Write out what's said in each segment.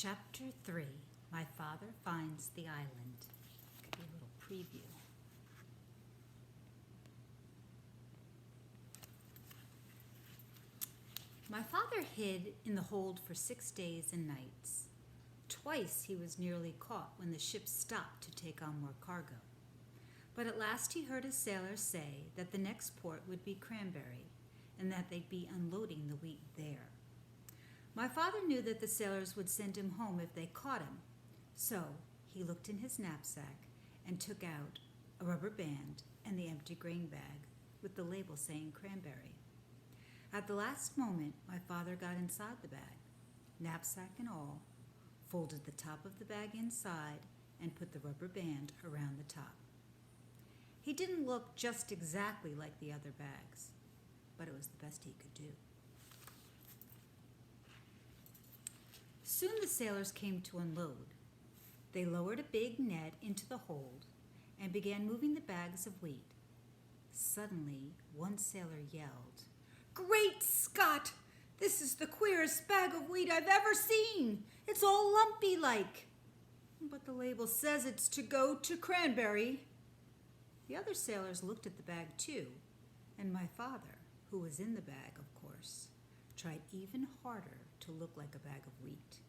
Chapter 3 My Father Finds the Island. Could be a little preview. My father hid in the hold for 6 days and nights. Twice he was nearly caught when the ship stopped to take on more cargo. But at last he heard a sailor say that the next port would be Cranberry, and that they'd be unloading the wheat there. My father knew that the sailors would send him home if they caught him, so he looked in his knapsack and took out a rubber band and the empty grain bag with the label saying Cranberry. At the last moment, my father got inside the bag, knapsack and all, folded the top of the bag inside, and put the rubber band around the top. He didn't look just exactly like the other bags, but it was the best he could do. Soon the sailors came to unload. They lowered a big net into the hold and began moving the bags of wheat. Suddenly, one sailor yelled, "Great Scott! This is the queerest bag of wheat I've ever seen! It's all lumpy like. But the label says it's to go to Cranberry." The other sailors looked at the bag too, and my father, who was in the bag, of course, tried even harder to look like a bag of wheat.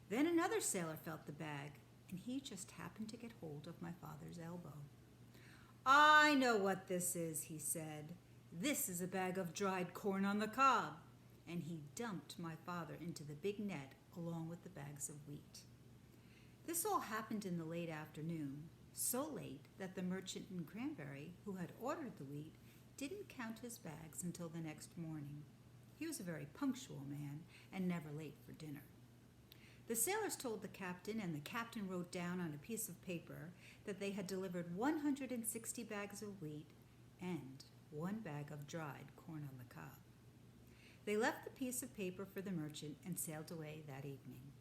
Then another sailor felt the bag, and he just happened to get hold of my father's elbow. "I know what this is," he said. "This is a bag of dried corn on the cob." And he dumped my father into the big net along with the bags of wheat. This all happened in the late afternoon, so late that the merchant in Cranberry, who had ordered the wheat, didn't count his bags until the next morning. He was a very punctual man and never late for dinner. The sailors told the captain, and the captain wrote down on a piece of paper that they had delivered 160 bags of wheat and 1 bag of dried corn on the cob. They left the piece of paper for the merchant and sailed away that evening.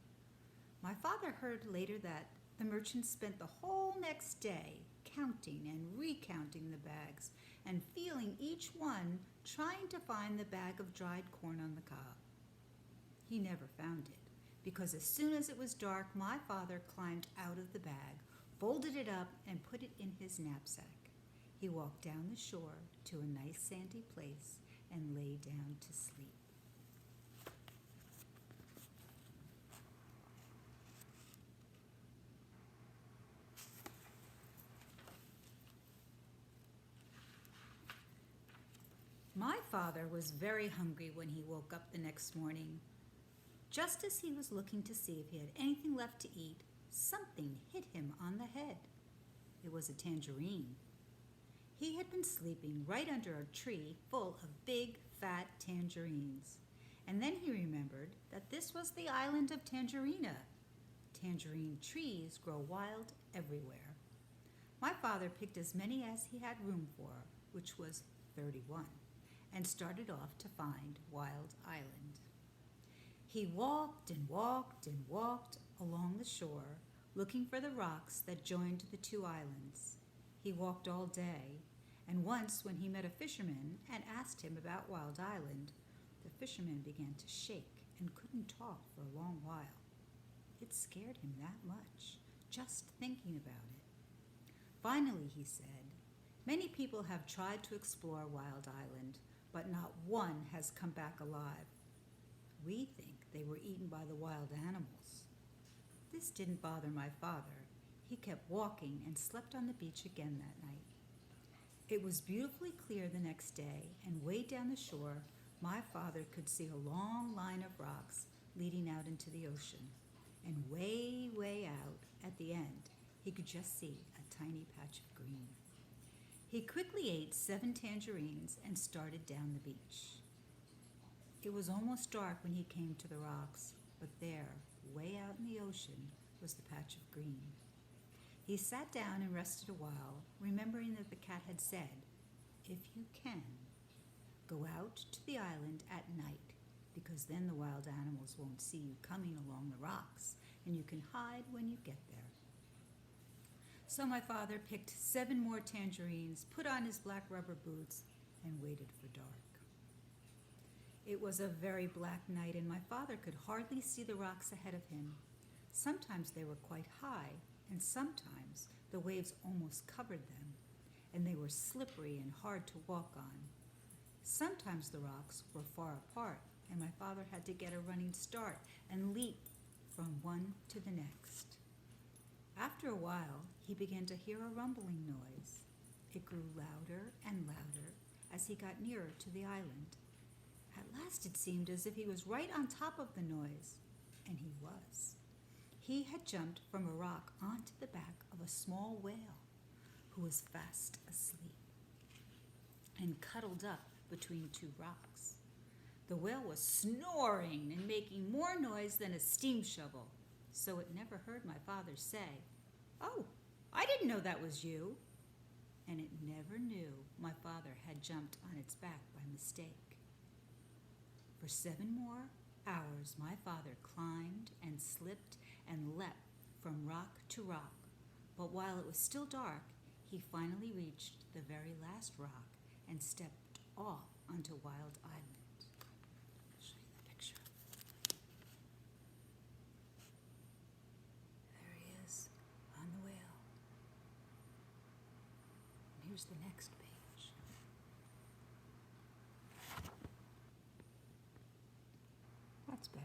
My father heard later that the merchant spent the whole next day counting and recounting the bags and feeling each one, trying to find the bag of dried corn on the cob. He never found it, because as soon as it was dark, my father climbed out of the bag, folded it up, and put it in his knapsack. He walked down the shore to a nice sandy place and lay down to sleep. My father was very hungry when he woke up the next morning. Just as he was looking to see if he had anything left to eat, something hit him on the head. It was a tangerine. He had been sleeping right under a tree full of big, fat tangerines. And then he remembered that this was the island of Tangerina. Tangerine trees grow wild everywhere. My father picked as many as he had room for, which was 31, and started off to find Wild Island. He walked and walked and walked along the shore, looking for the rocks that joined the two islands. He walked all day, and once when he met a fisherman and asked him about Wild Island, the fisherman began to shake and couldn't talk for a long while. It scared him that much, just thinking about it. Finally, he said, "Many people have tried to explore Wild Island, but not one has come back alive. We think they were eaten by the wild animals." This didn't bother my father. He kept walking and slept on the beach again that night. It was beautifully clear the next day, and way down the shore, my father could see a long line of rocks leading out into the ocean. And way, way out at the end, he could just see a tiny patch of green. He quickly ate 7 tangerines and started down the beach. It was almost dark when he came to the rocks, but there, way out in the ocean, was the patch of green. He sat down and rested a while, remembering that the cat had said, "If you can, go out to the island at night, because then the wild animals won't see you coming along the rocks, and you can hide when you get there." So my father picked 7 more tangerines, put on his black rubber boots, and waited for dark. It was a very black night, and my father could hardly see the rocks ahead of him. Sometimes they were quite high, and sometimes the waves almost covered them, and they were slippery and hard to walk on. Sometimes the rocks were far apart, and my father had to get a running start and leap from one to the next. After a while, he began to hear a rumbling noise. It grew louder and louder as he got nearer to the island. At last it seemed as if he was right on top of the noise, and he was. He had jumped from a rock onto the back of a small whale who was fast asleep and cuddled up between two rocks. The whale was snoring and making more noise than a steam shovel, so it never heard my father say, "Oh, I didn't know that was you." And it never knew my father had jumped on its back by mistake. For 7 more hours, my father climbed and slipped and leapt from rock to rock, but while it was still dark, he finally reached the very last rock and stepped off onto Wild Island. I'll show you the picture. There he is on the whale. And here's the next page. That's better.